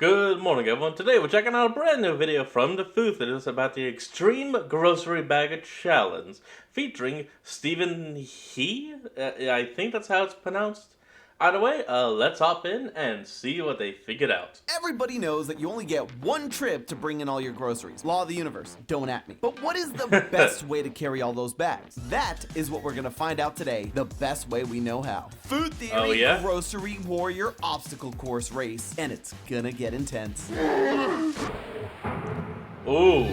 Good morning, everyone. Today we're checking out a brand new video from the Food Theaters about the Extreme Grocery Bag Challenge, featuring Stephen He. I think that's how it's pronounced. Either way, let's hop in and see what they figured out. Everybody knows that you only get one trip to bring in all your groceries. Law of the universe, don't at me. But what is the best way to carry all those bags? That is what we're gonna find out today, the best way we know how. Food Theory Grocery Warrior Obstacle Course Race, and it's gonna get intense. Ooh.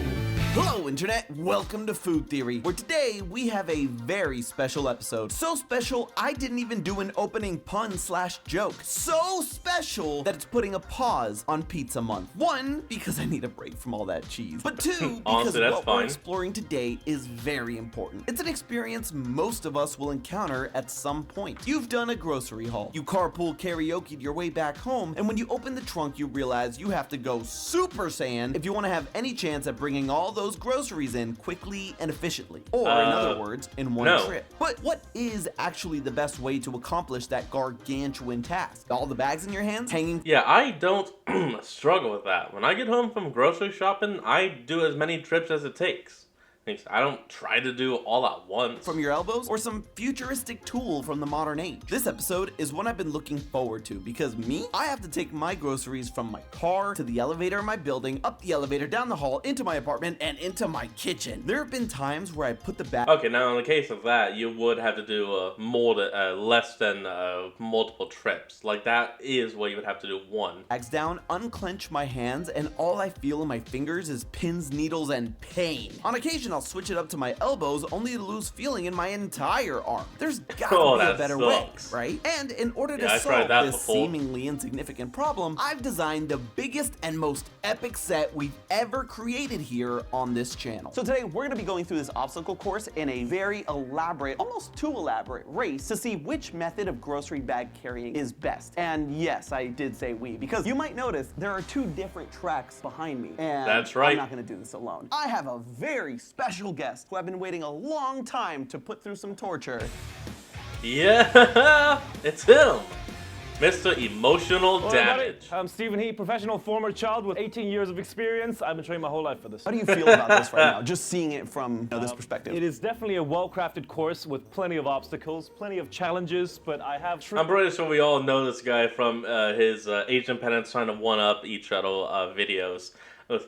Hello Internet, welcome to Food Theory, where today we have a very special episode. So special, I didn't even do an opening pun/joke. So special that it's putting a pause on Pizza Month. One, because I need a break from all that cheese. But two, because what we're exploring today is very important. It's an experience most of us will encounter at some point. You've done a grocery haul. You carpool karaoke'd your way back home, and when you open the trunk, you realize you have to go Super Saiyan if you want to have any chance at bringing all those groceries in quickly and efficiently, or in other words, in one trip. But what is actually the best way to accomplish that gargantuan task? All the bags in your hands hanging? Yeah, I don't struggle with that. When I get home from grocery shopping, I do as many trips as it takes. I don't try to do all at once. From your elbows, or some futuristic tool from the modern age. This episode is one I've been looking forward to because I have to take my groceries from my car to the elevator in my building, up the elevator, down the hall, into my apartment, and into my kitchen. There have been times where I put the bag. Okay, now in the case of that, you would have to do less than multiple trips. Like that is what you would have to do one. Bags down, unclench my hands, and all I feel in my fingers is pins, needles, and pain. On occasion, I'll switch it up to my elbows only to lose feeling in my entire arm. There's gotta be a better way, right? And in order to solve this seemingly insignificant problem, I've designed the biggest and most epic set we've ever created here on this channel. So today we're gonna be going through this obstacle course in a very elaborate, almost too elaborate race to see which method of grocery bag carrying is best. And yes, I did say we, because you might notice there are two different tracks behind me. And that's right. I'm not gonna do this alone. I have a very special guest who I've been waiting a long time to put through some torture. Yeah, it's him, Mr. Emotional Damage. I'm Stephen He, professional former child with 18 years of experience. I've been training my whole life for this. How do you feel about this right now, just seeing it from this perspective? It is definitely a well-crafted course with plenty of obstacles, plenty of challenges, but I have... I'm pretty sure we all know this guy from his Asian Penance trying to one-up each other videos.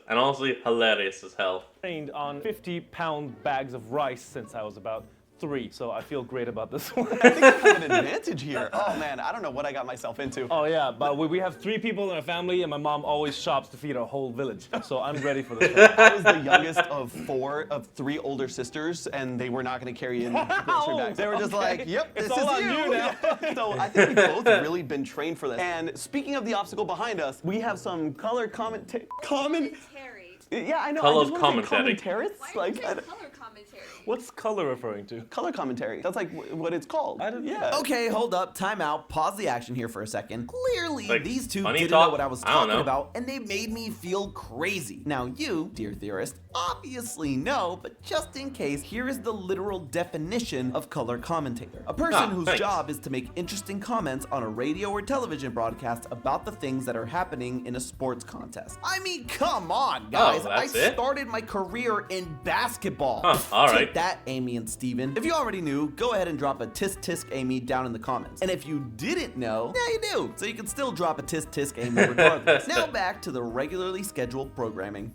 And honestly, hilarious as hell. Trained on 50-pound bags of rice since I was about 3, so I feel great about this one. I think I have an advantage here. Oh man, I don't know what I got myself into. Oh yeah, but we have 3 people in our family, and my mom always shops to feed our whole village, so I'm ready for this. I was the youngest of 3 older sisters, and they were not going to carry in grocery bags. They were just like, yep, this is you now. So I think we've both really been trained for this. And speaking of the obstacle behind us, we have some color commentary. Yeah, I know. Color I just commentary. Commentaries? Like, color commentary? What's color referring to? Color commentary. That's like what it's called. Yeah. Okay, hold up, time out, pause the action here for a second. Clearly, like these two didn't know what I was talking about, and they made me feel crazy. Now you, dear theorist, obviously know, but just in case, here is the literal definition of color commentator. A person whose job is to make interesting comments on a radio or television broadcast about the things that are happening in a sports contest. I mean, come on, guys. I started my career in basketball. All right. Take that, Amy and Steven. If you already knew, go ahead and drop a tisk tisk Amy down in the comments. And if you didn't know, now you do. So you can still drop a tisk tisk Amy regardless. Now back to the regularly scheduled programming.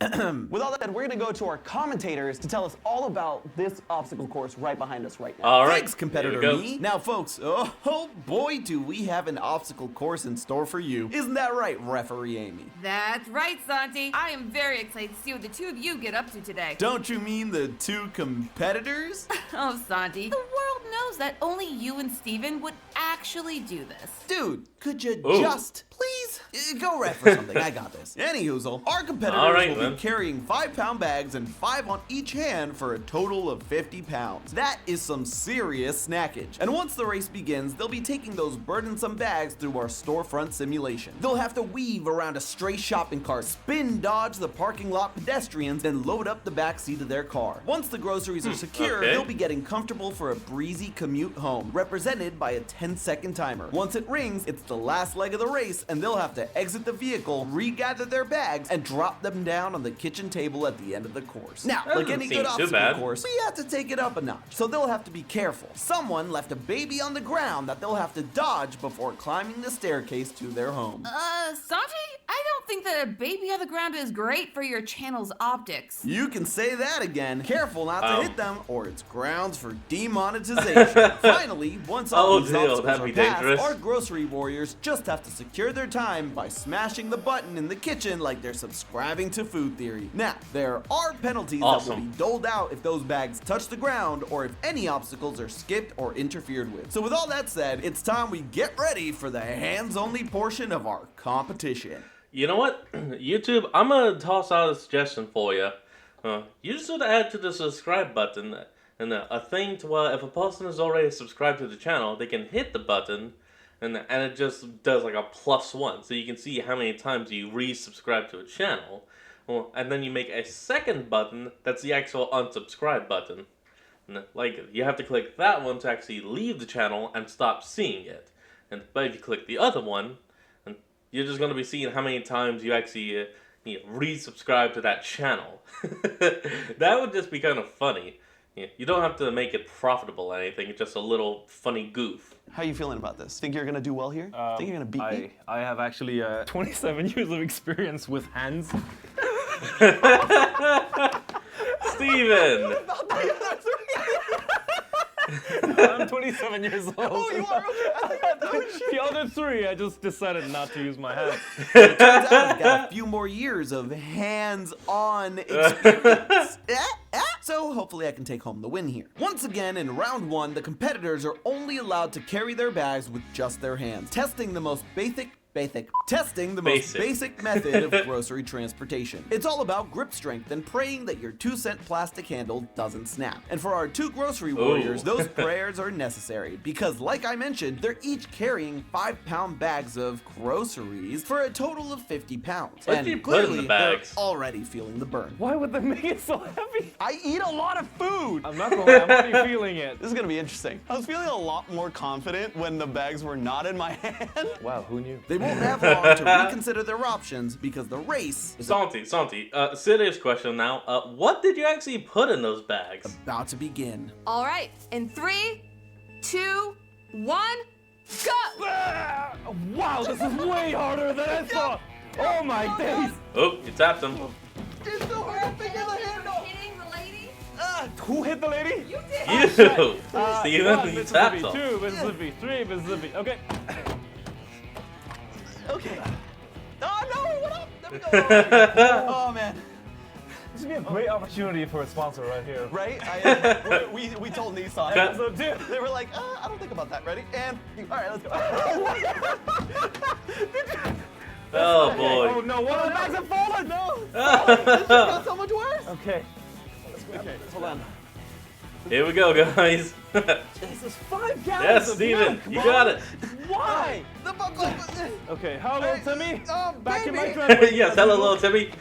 With all that said, we're gonna go to our commentators to tell us all about this obstacle course right behind us right now. All right. Thanks, competitor me. Now folks, oh boy, do we have an obstacle course in store for you. Isn't that right, referee Amy? That's right, Santi. I am very excited to see what the two of you get up to today. Don't you mean the two competitors? Oh, Santi. The world knows that only you and Steven would actually do this. Dude, could you just please go ref for something? I got this. Anyhoozle, our competitors will be carrying 5-pound bags and 5 on each hand for a total of 50 pounds. That is some serious snackage. And once the race begins, they'll be taking those burdensome bags through our storefront simulation. They'll have to weave around a stray shopping cart, spin dodge the parking lot pedestrians, then load up the back seat of their car. Once the groceries are secure, they'll be getting comfortable for a breezy commute home, represented by a 10-second timer. Once it rings, it's the last leg of the race, and they'll have to to exit the vehicle, regather their bags, and drop them down on the kitchen table at the end of the course. Now, That like doesn't any seem good too obstacle bad. course, we have to take it up a notch, so they'll have to be careful. Someone left a baby on the ground that they'll have to dodge before climbing the staircase to their home. Santi, I don't think that a baby on the ground is great for your channel's optics. You can say that again. Careful not to Oh. hit them, or it's grounds for demonetization. Finally, once all Oh, these deal, obstacles that'd are be passed, dangerous. our grocery warriors just have to secure their time by smashing the button in the kitchen like they're subscribing to Food Theory. Now, there are penalties that will Awesome. be doled out if those bags touch the ground or if any obstacles are skipped or interfered with. So with all that said, it's time we get ready for the hands-only portion of our competition. You know what? YouTube, I'm gonna toss out a suggestion for you. You should add to the subscribe button and a thing to where if a person is already subscribed to the channel, they can hit the button and it just does like a +1. So you can see how many times you resubscribe to a channel. Well, and then you make a second button that's the actual unsubscribe button. And like, you have to click that one to actually leave the channel and stop seeing it. But if you click the other one, and you're just going to be seeing how many times you actually resubscribe to that channel. That would just be kind of funny. You don't have to make it profitable or anything, it's just a little funny goof. How you feeling about this? Think you're gonna do well here? Think you're gonna beat me? I have actually 27 years of experience with hands. Steven! I'm 27 years old. Oh, you are? Okay. I think that was The other three, I just decided not to use my hands. Turns out I've got a few more years of hands-on experience. So hopefully I can take home the win here. Once again, in round one, the competitors are only allowed to carry their bags with just their hands, testing the most basic method of grocery transportation. It's all about grip strength and praying that your 2-cent plastic handle doesn't snap. And for our two grocery warriors, those prayers are necessary because, like I mentioned, they're each carrying 5-pound bags of groceries for a total of 50 pounds. What do you put in the bags? They're already feeling the burn. Why would they make it so heavy? I eat a lot of food. I'm not gonna lie, I'm already feeling it. This is gonna be interesting. I was feeling a lot more confident when the bags were not in my hand. Wow, who knew? They won't have long to reconsider their options because the race is Santi, serious question now. What did you actually put in those bags? about to begin. All right, in 3, 2, 1, go! Ah, wow, this is way harder than I thought. Oh my days. Oh, you tapped him. It's so hard to figure the handle. Hitting the lady? Who hit the lady? You did. You! Steven, One, you tapped Mississippi, him. 2, Mississippi, 3, Mississippi. Okay. Okay. Oh no! What up? There we go. Oh man. This would be a great opportunity for a sponsor right here. Right? We told Nissan. Cut. So, dude, They were like, I don't think about that. Ready? And all right, let's go. Oh oh boy. no, one of the bags have fallen. No. This got so much worse. Okay. Okay, hold on. Here we go, guys. This is 5 gallons Yes, of Steven, milk, you Mom. got it. Why? The buckle. Okay, hello, Timmy. Oh, Back in my baby. driveway. Yes, hello, little Timmy.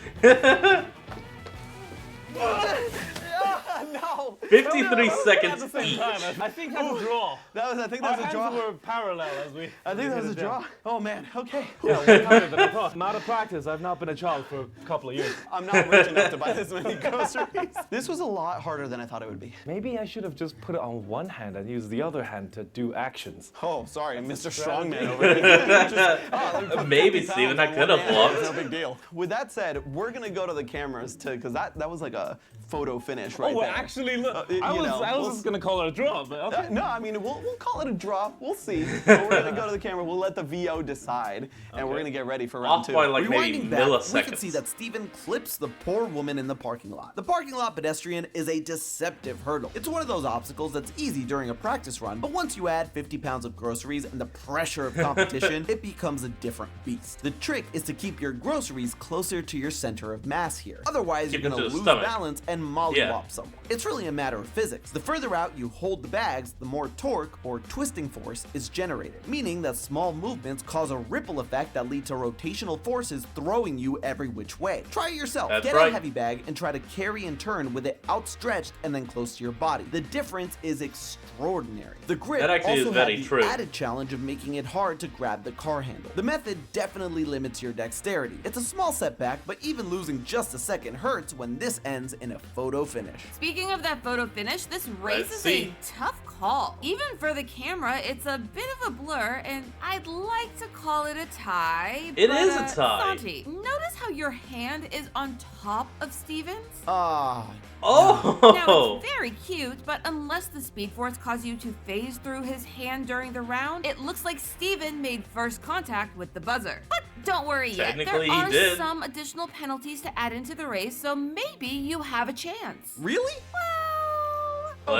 No. 53 At seconds the same each. time, I think that's a draw. I think Our that's a hands draw. were parallel as we. I think that hit was a it down. draw. Oh man. Okay. Yeah, way harder than I thought. Not a practice. I've not been a child for a couple of years. I'm not rich enough to buy this many groceries. This was a lot harder than I thought it would be. Maybe I should have just put it on one hand and used the other hand to do actions. Oh, sorry, Mr. Strongman over here. Let me put Maybe, 50 Steven, pounds that on could one have hand. worked. It's no big deal. With that said, we're gonna go to the cameras because that was like a photo finish right Oh, there. actually, look. you I was know, just gonna call it a draw, but okay. No, I mean we'll call it a draw. We'll see. But we're gonna go to the camera. We'll let the VO decide, and we're gonna get ready for round Off 2. by like maybe Rewinding back, we can milliseconds. see that Steven clips the poor woman in the parking lot. The parking lot pedestrian is a deceptive hurdle. It's one of those obstacles that's easy during a practice run, but once you add 50 pounds of groceries and the pressure of competition, it becomes a different beast. The trick is to keep your groceries closer to your center of mass here. Otherwise, Keep you're them gonna to the lose stomach. balance and mollywop Yeah. someone. It's really a matter of physics. The further out you hold the bags, the more torque or twisting force is generated, meaning that small movements cause a ripple effect that lead to rotational forces throwing you every which way. Try it yourself. That's Get right. a heavy bag and try to carry and turn with it outstretched and then close to your body. The difference is extraordinary. The grip That actually is also very had the true. added challenge of making it hard to grab the car handle. The method definitely limits your dexterity. It's a small setback, but even losing just a second hurts when this ends in a photo finish. Speaking of that photo finish, this race Let's is see. a tough call. Even for the camera, it's a bit of a blur, and I'd like to call it a tie. It but, is a tie. Santi, notice how your hand is on top of Steven's? Ah, Now, Oh! it's very cute, but unless the Speed Force caused you to phase through his hand during the round, it looks like Steven made first contact with the buzzer. But don't worry yet. There Technically, he are did. some additional penalties to add into the race, so maybe you have a chance. really? Well,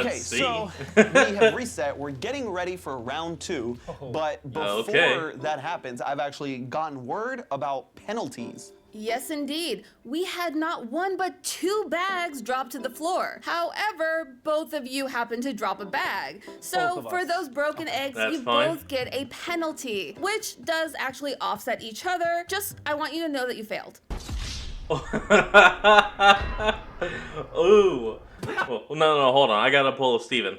Let's Okay, see. so we have reset. We're getting ready for round 2. But before Okay. that happens, I've actually gotten word about penalties. yes, indeed. We had not one but 2 bags drop to the floor. However, both of you happened to drop a bag. Both So of for us. those broken eggs, That's you fine. both get a penalty, which does actually offset each other. Just, I want you to know that you failed. Ooh. Oh, no, hold on. I gotta pull a Steven.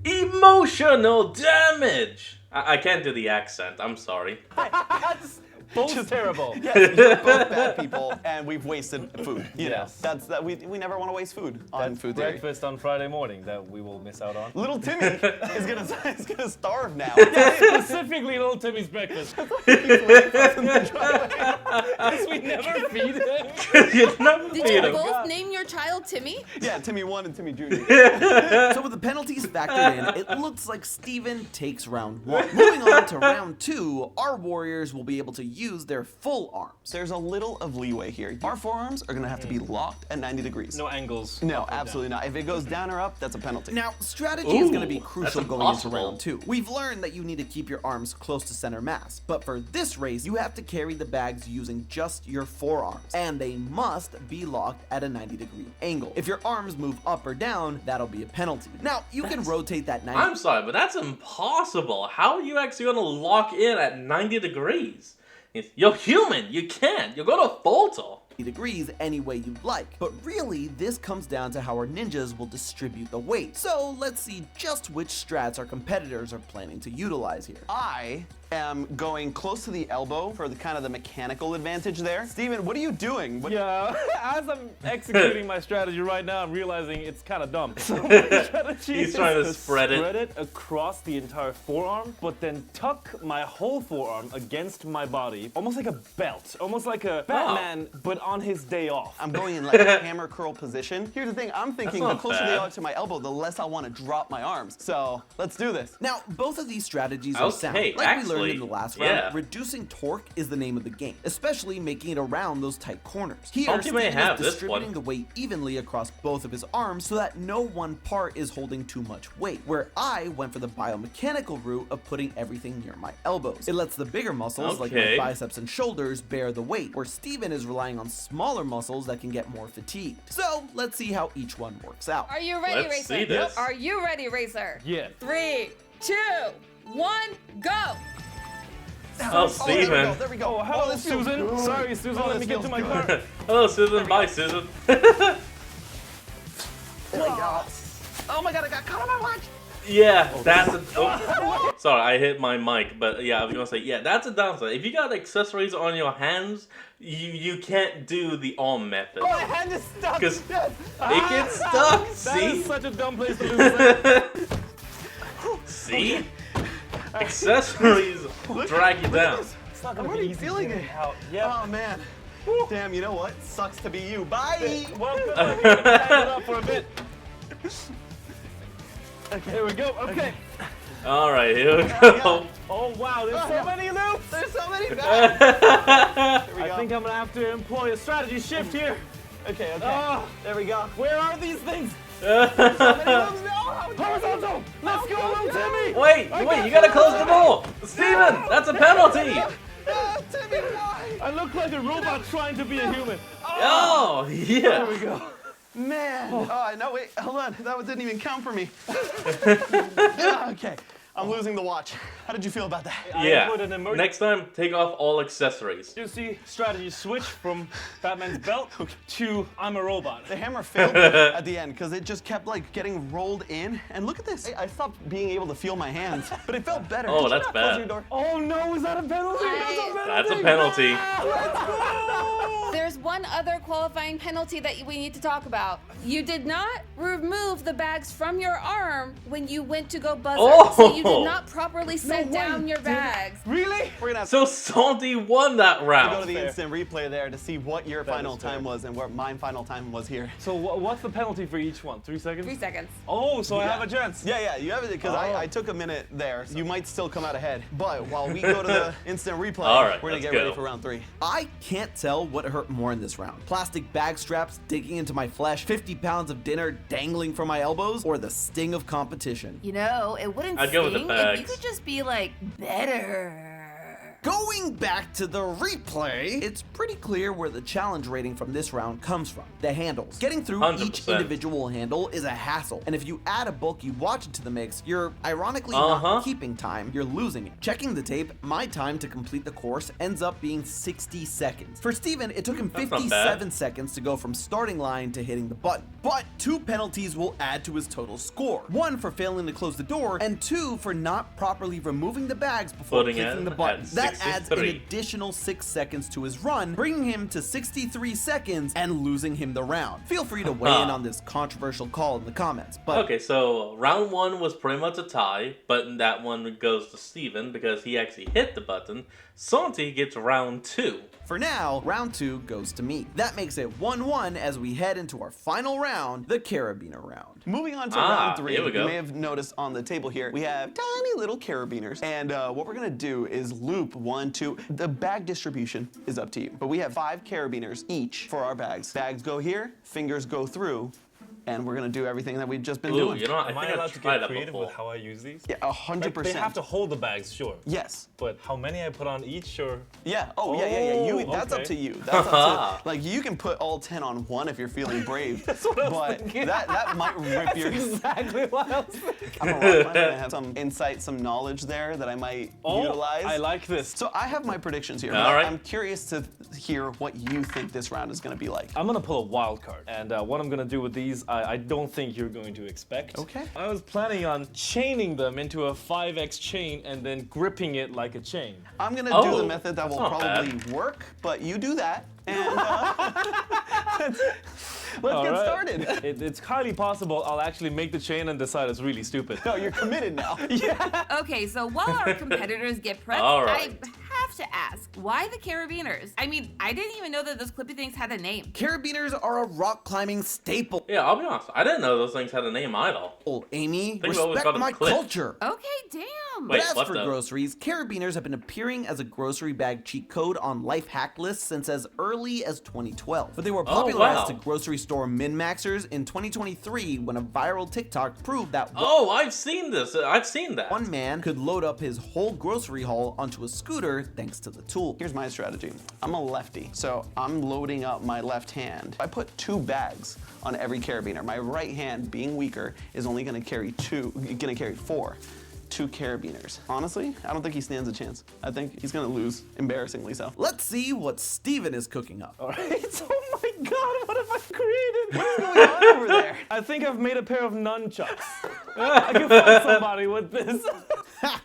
Emotional damage! I can't do the accent. I'm sorry. That's both terrible. Yes, you're both bad people, and we've wasted food. You know, Yes. that's that. We never want to waste food on food theory. Breakfast on Friday morning that we will miss out on. Little Timmy is gonna starve now. Specifically, little Timmy's breakfast. Because we never feed him. You never Did feed you him. both name your child Timmy? Yeah, Timmy 1 and Timmy Jr. So with the penalties factored in, it looks like Steven takes round 1. Moving on to round 2, our warriors will be able to use their full arms. There's a little of leeway here. Our forearms are gonna have to be locked at 90 degrees. No angles. No, absolutely not. If it goes down or up, that's a penalty. Now, strategy is going to be Ooh, crucial that's going into impossible. round 2. We've learned that you need to keep your arms close to center mass, but for this race, you have to carry the bags using just your forearms, and they must be locked at a 90-degree angle. If your arms move up or down, that'll be a penalty. Now, you can rotate that 90 I'm sorry, but that's impossible. How are you actually gonna lock in at 90 degrees? You're human. You can't. You're gonna falter. degrees any way you'd like. But really, this comes down to how our ninjas will distribute the weight. So let's see just which strats our competitors are planning to utilize here. I am going close to the elbow for the kind of the mechanical advantage there. Steven, what are you doing? What, Yeah, as I'm executing my strategy right now, I'm realizing it's kind of dumb. So my strategy He's is trying to spread it. across the entire forearm, but then tuck my whole forearm against my body, almost like a belt, almost like a Batman, but on his day off. I'm going in like a hammer curl position. Here's the thing, I'm thinking the not closer they bad. are to my elbow, the less I want to drop my arms. So let's do this. Now, both of these strategies are sound. Okay, Like we learned actually, in the last yeah. round, reducing torque is the name of the game, especially making it around those tight corners. Here, Funky may Steven have is this distributing one. the weight evenly across both of his arms so that no one part is holding too much weight, where I went for the biomechanical route of putting everything near my elbows. It lets the bigger muscles, like Okay. my biceps and shoulders, bear the weight, where Steven is relying on smaller muscles that can get more fatigued. So, let's see how each one works out. Are you ready, Let's Racer? see this. Are you ready, Racer? Yeah. 3, 2, 1, go! Oh, Steven. There we go. Oh, hello, this feels Susan. good. Sorry, Susan, Oh, let this me get to feels my good. car. Hello, Susan. Bye, Susan. Oh my god, I got caught on my watch. Yeah, that's a. Oh. Sorry, I hit my mic, but yeah, I was gonna say, yeah, that's a downside. If you got accessories on your hands, you can't do the arm method. My hand is stuck. Because Yes. it gets stuck. That See? is such a dumb place to lose that. See? Accessories drag you down. It's not I'm gonna be already easy feeling getting it. out. Yeah. Oh man. Damn, you know what? Sucks to be you. Bye. Well, good. I'm gonna hang it up for a bit. Okay, here we go. Okay. All right, here we go. Oh wow, there's so many loops. There's so many bags. Here we I go. think I'm gonna have to employ a strategy shift here. Okay, okay. Oh, There we go. where are these things? No! Horizontal. Let's go, little Timmy. Wait, you gotta close the door! Steven, that's a penalty! Ah, Timmy, why? I look like a robot trying to be a human. Oh, yeah. There we go. Man. Oh, no, wait, hold on. That one didn't even count for me. Okay. I'm losing the watch. How did you feel about that? Yeah. put an emergency- Next time, take off all accessories. You see, strategy switch from Batman's belt to I'm a robot. The hammer failed me at the end because it just kept like getting rolled in. And look at this. I stopped being able to feel my hands, but it felt better. Oh, Did you that's not close bad. your door? Oh no, is that a penalty? That's a penalty. There's one other qualifying penalty that we need to talk about. You did not remove the bags from your arm when you went to go buzzer. Oh. So you did not properly set down your bags. Really? We're gonna have So Salty won that to go to round. the instant replay there to see what your final is fair. time was and what my final time was here. So what's the penalty for each one? 3 seconds? 3 seconds. Oh, so I have a chance. Yeah, you have it because I took a minute there. So you might still come out ahead. But while we go to the instant replay, All right, we're gonna let's get ready go. for round 3. I can't tell what hurt more in this round. Plastic bag straps digging into my flesh, 50 pounds of dinner dangling from my elbows, or the sting of competition. You know, it wouldn't I'd go with the sting if you bags. could just be like better. Going back to the replay, it's pretty clear where the challenge rating from this round comes from. The handles. Getting through each 100%. individual handle is a hassle, and if you add a bulky watch into the mix, you're ironically Uh-huh. not keeping time, you're losing it. Checking the tape, my time to complete the course ends up being 60 seconds. For Steven, it took him That's not 57 bad. seconds to go from starting line to hitting the button. But 2 penalties will add to his total score. 1 for failing to close the door, and 2 for not properly removing the bags before Putting clicking in the button. at That adds an 63. additional 6 seconds to his run, bringing him to 63 seconds and losing him the round. Feel free to weigh in on this controversial call in the comments, but Okay, so round 1 was pretty much a tie, but that one goes to Steven because he actually hit the button. Santi gets round 2. for now, round 2 goes to me. That makes it 1-1 as we head into our final round, the Carabiner round. Moving on to Ah, round 3, here we go. you may have noticed on the table here, we have tiny little carabiners. And what we're gonna do is loop 1, 2. The bag distribution is up to you. But we have 5 carabiners each for our bags. Bags go here, fingers go through, and we're gonna do everything that we've just been Ooh, doing. you know what? I Am I think allowed I've to tried get that creative before. with how I use these? Yeah, 100%. They have to hold the bags, sure. Yes. But how many I put on each, or? Yeah. Oh, yeah. You, Oh, that's up okay. to you. That's up to like you can put all 10 on one if you're feeling brave. That's what I was but thinking. that might rip your. Exactly what I was thinking. I'm a rock climber and I have some insight, some knowledge there that I might utilize. I like this. So I have my predictions here. All but right. I'm curious to hear what you think this round is going to be like. I'm gonna pull a wild card, and what I'm gonna do with these, I don't think you're going to expect. Okay. I was planning on chaining them into a 5x chain and then gripping it like a chain. I'm going to do Oh, the method that will that's not probably work, but you do that. And let's All get right. started. It's highly possible I'll actually make the chain and decide it's really stupid. No, you're committed now. Okay, so while our competitors get prepped, All right. I have to ask, why the Carabiners? I mean, I didn't even know that those clippy things had a name. Carabiners are a rock climbing staple. Yeah, I'll be honest. I didn't know those things had a name either. Amy, Think we always respect called them my clips. culture. Okay, damn. Wait, But as what for the- groceries, carabiners have been appearing as a grocery bag cheat code on life hack lists since as early as 2012. But they were popularized wow. to grocery store min-maxers in 2023 when a viral TikTok proved that Oh, I've seen this. I've seen that. one man could load up his whole grocery haul onto a scooter thanks to the tool. Here's my strategy. I'm a lefty, so I'm loading up my left hand. I put 2 bags on every carabiner. My right hand, being weaker, is only gonna carry 4. 2 carabiners. Honestly, I don't think he stands a chance. I think he's gonna lose, embarrassingly so. Let's see what Steven is cooking up. All right. Oh my God, what have I created? What's going on over there? I think I've made a pair of nunchucks. I can find somebody with this.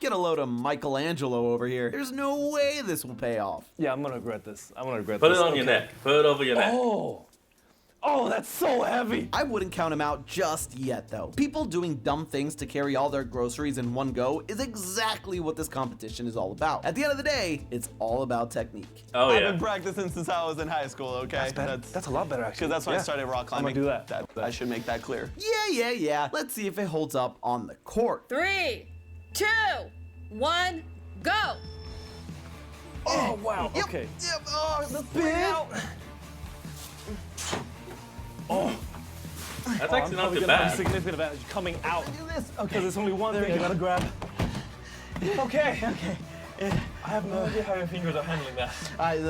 Get a load of Michelangelo over here. There's no way this will pay off. Yeah, I'm gonna regret this. I'm gonna regret Put this. it on your neck. Put it over your neck. Oh, that's so heavy. I wouldn't count him out just yet, though. People doing dumb things to carry all their groceries in one go is exactly what this competition is all about. At the end of the day, it's all about technique. Oh, I've yeah. been practicing since I was in high school, okay? That's a lot better, actually. Because that's when I Yeah. started rock climbing. I'm gonna do that. I should make that clear. Yeah. Let's see if it holds up on the court. 3, 2, 1, go. Oh, wow. Yep, Okay. Yep. Oh, the That's I'm actually not probably too gonna have a bad. significant advantage coming out. Okay, there's only one thing I gotta grab. Okay. I have no idea how your fingers are handling that.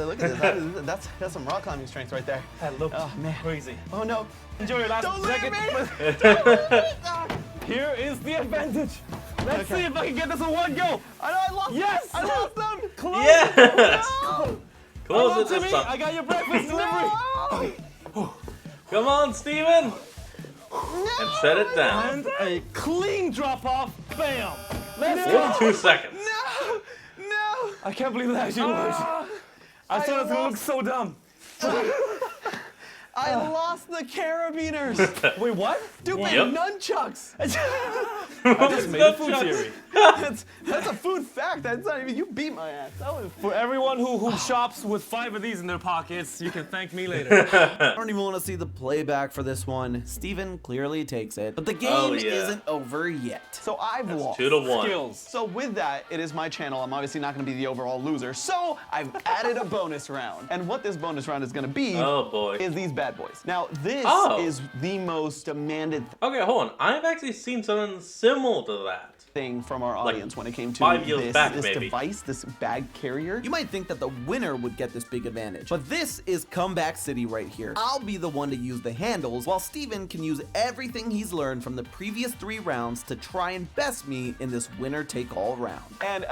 Look at this. That's some rock climbing strength right there. That looks Oh, man. crazy. Oh no. Enjoy your last Don't leave second. me! Here is the advantage. Let's see if I can get this in one go. I know I lost. Yes! I lost them. Close. Yes! No! Close Come it on, Timmy. this I time. got your breakfast delivery. No! Come on, Steven! And set it down. And a clean drop off. Bam. Let's go. 42 seconds. No! No! I can't believe that actually worked. I thought it was gonna look so dumb. I lost the carabiners. Wait, what? Stupid Yep. nunchucks. I just made a food theory. That's a food fact. That's not even. You beat my ass. That was. For everyone who shops with 5 of these in their pockets, you can thank me later. I don't even want to see the playback for this one. Steven clearly takes it, but the game Oh, yeah. isn't over yet. So I've lost. 2-1. Skills. So with that, it is my channel. I'm obviously not going to be the overall loser. So I've added a bonus round. And what this bonus round is going to be Oh boy. is these bad boys. Now, this Oh. is the most demanded Okay, hold on. I've actually seen something similar to that. thing from our audience when it came to 5 years this, back, this maybe. device, this bag carrier. You might think that the winner would get this big advantage, but this is Comeback City right here. I'll be the one to use the handles, while Steven can use everything he's learned from the previous 3 rounds to try and best me in this winner-take-all round. And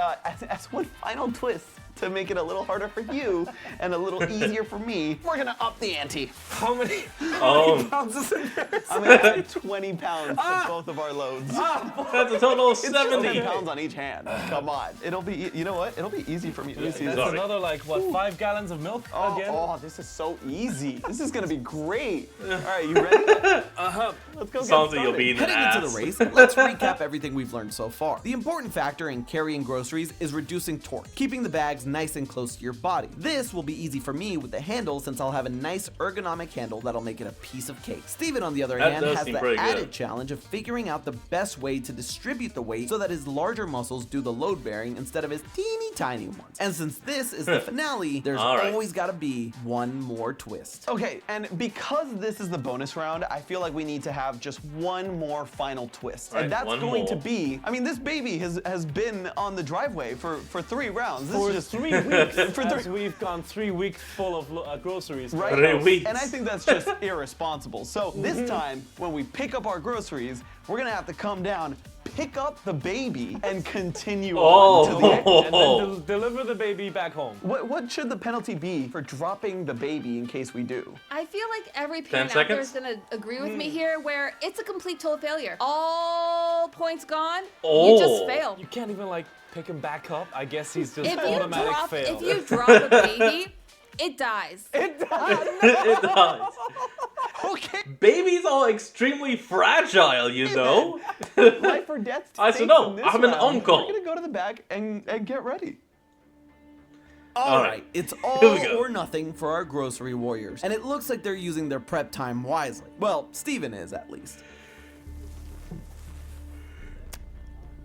as one final twist to make it a little harder for you and a little easier for me, we're gonna up the ante. How many Oh, pounds is in there? I'm gonna add 20 pounds to both of our loads. that's a total of It's just 70. 10 pounds on each hand. Come on. It'll be, you know what? It'll be easy for me. Let me see That's this. Sorry. another, like, what, 5 gallons of milk again? Oh, this is so easy. This is gonna be great. All right, you ready? Let's go get Sounds like you'll started. be in the Heading into ass. the race, let's recap everything we've learned so far. The important factor in carrying groceries is reducing torque, keeping the bags nice and close to your body. This will be easy for me with the handle since I'll have a nice ergonomic handle that'll make it a piece of cake. Steven, on the other That hand, does has seem the pretty good. added challenge of figuring out the best way to distribute the weight so that his larger muscles do the load bearing instead of his teeny tiny ones. And since this is the finale, there's All right. always gotta be one more twist. Okay, and because this is the bonus round, I feel like we need to have just one more final twist. Right, and that's one going to more. be, I mean, this baby has been on the driveway for 3 rounds. This For is just 3 weeks, For as 3 we've gone 3 weeks full of groceries. Right? 3 weeks. And I think that's just irresponsible. So this time, when we pick up our groceries, we're gonna have to come down, pick up the baby, and continue on to the end. And then deliver the baby back home. What should the penalty be for dropping the baby in case we do? I feel like every parent 10 out there is seconds? gonna agree with me here, where it's a complete total failure. All points gone. You Oh. just fail. You can't even, like, pick him back up. I guess he's just If you automatic drop, fail. if you drop a baby, it dies. It does. Okay, Babies are extremely fragile, you know. life or death. I stakes said no, in this I'm an round. uncle. We're gonna go to the back and get ready. All right. right, it's Here all we go. or nothing for our grocery warriors, and it looks like they're using their prep time wisely. Well, Steven is at least.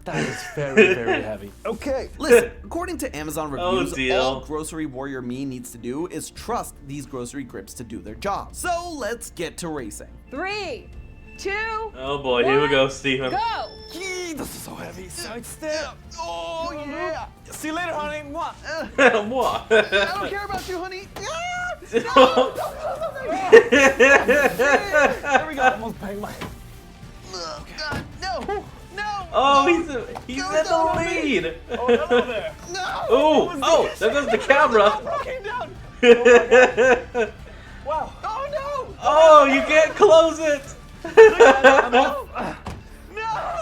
That is very, very heavy. Okay. Listen, according to Amazon Oh, reviews, dear. all grocery warrior me needs to do is trust these grocery grips to do their job. So let's get to racing. 3, 2, Oh boy, here we go, Steven. go. This is so heavy. Side step. Oh yeah. See you later, honey. Mwah. What? I don't care about you, honey. There we go. Almost banged my. Oh, God, no. No. Oh, he's in the lead. Oh, hello there. No. Oh, there goes the camera. Came down. Wow. Oh no. Oh, you can't close it. No.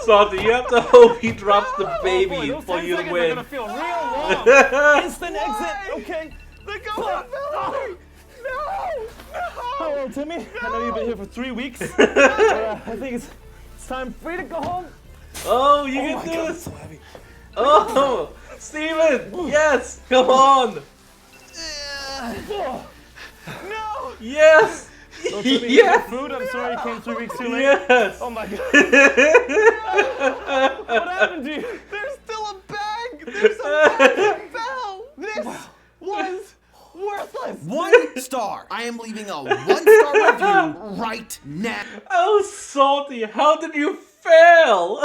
Salty, you have to hope he drops the Oh, boy, baby those for 10 you to seconds are win. gonna feel real long. Instant exit. Okay. The go fell. No. Hello, Timmy. I know you've been here for 3 weeks. I think it's time for you to go home. Oh, you can do God, it. it's so heavy. Oh, Steven, yes, come on. Oh. No. Yes. So, Timmy, you Yes. got food. I'm sorry you came 3 weeks too late. Yes. Oh my God. What happened to you? There's still a bag. There's a bag that fell. This was worthless. 1 star. I am leaving a 1-star review right now. Oh, Salty, how did you fail?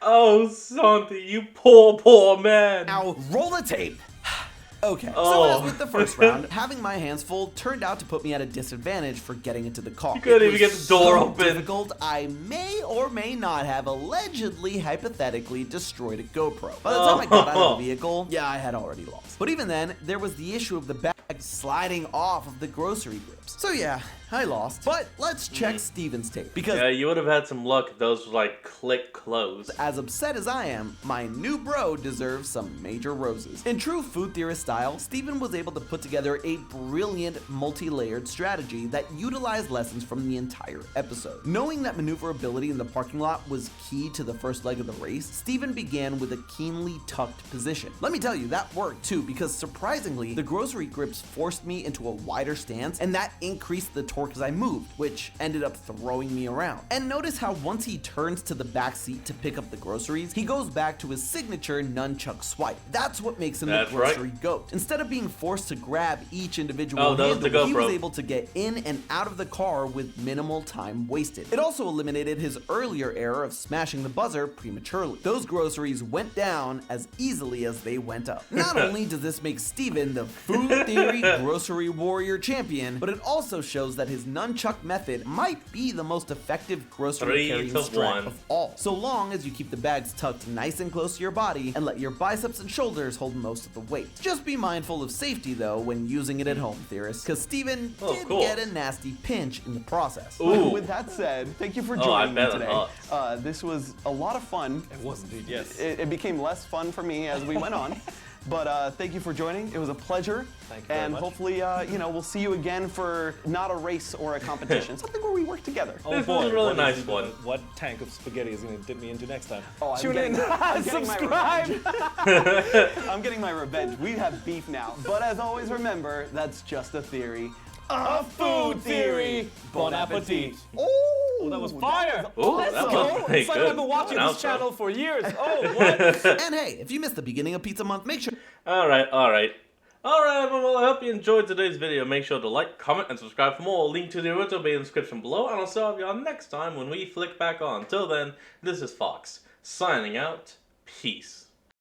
Oh, Salty, you poor man. Now roll the tape. Okay, so Oh. as with the first round, having my hands full turned out to put me at a disadvantage for getting into the car. You couldn't It even was get the door so open. difficult, I may or may not have allegedly, hypothetically destroyed a GoPro. By the time I got out of the vehicle, yeah, I had already lost. But even then, there was the issue of the bag sliding off of the grocery grips. So yeah, I lost. But let's check Steven's tape, because Yeah, you would have had some luck if those like click close. as upset as I am, my new bro deserves some major roses. In true food theorist style, Steven was able to put together a brilliant multi-layered strategy that utilized lessons from the entire episode. Knowing that maneuverability in the parking lot was key to the first leg of the race, Steven began with a keenly tucked position. Let me tell you, that worked too, because surprisingly, the grocery grips forced me into a wider stance, and that increased the torque as I moved, which ended up throwing me around. And notice how once he turns to the back seat to pick up the groceries, he goes back to his signature nunchuck swipe. That's what makes him That's the grocery goat. Instead of being forced to grab each individual Oh, that was handle, the he was GoPro. able to get in and out of the car with minimal time wasted. It also eliminated his earlier error of smashing the buzzer prematurely. Those groceries went down as easily as they went up. Not only does this make Steven the food theory grocery warrior champion, but it also shows that his nunchuck method might be the most effective grocery 3 carrying to strap 1. of all. So long as you keep the bags tucked nice and close to your body and let your biceps and shoulders hold most of the weight. Just be mindful of safety though when using it at home, theorists, because Steven Oh, did cool. get a nasty pinch in the process. Ooh. With that said, thank you for Oh, I joining me bet it today. was. This was a lot of fun. It was indeed, yes. It became less fun for me as we went on. But thank you for joining. It was a pleasure. Thank you very and much. hopefully, we'll see you again for not a race or a competition, something where we work together. Oh This boy, was a really what nice is it- one. What tank of spaghetti is going to dip me into next time? Oh, I'm Tune getting- in, I'm getting my subscribe. I'm getting my revenge. We have beef now. But as always, remember, that's just a theory. A food theory. Bon appetit. Oh, That was fire. Ooh, Let's that was go. pretty It's like good. I've been watching Wow, this so- channel for years. Oh, what? And hey, if you missed the beginning of Pizza Month, make sure Alright, everyone, well, I hope you enjoyed today's video. Make sure to like, comment, and subscribe for more. Link to the original will be in the description below, and I'll see all of y'all next time when we flick back on. Till then, this is Fox, signing out. Peace.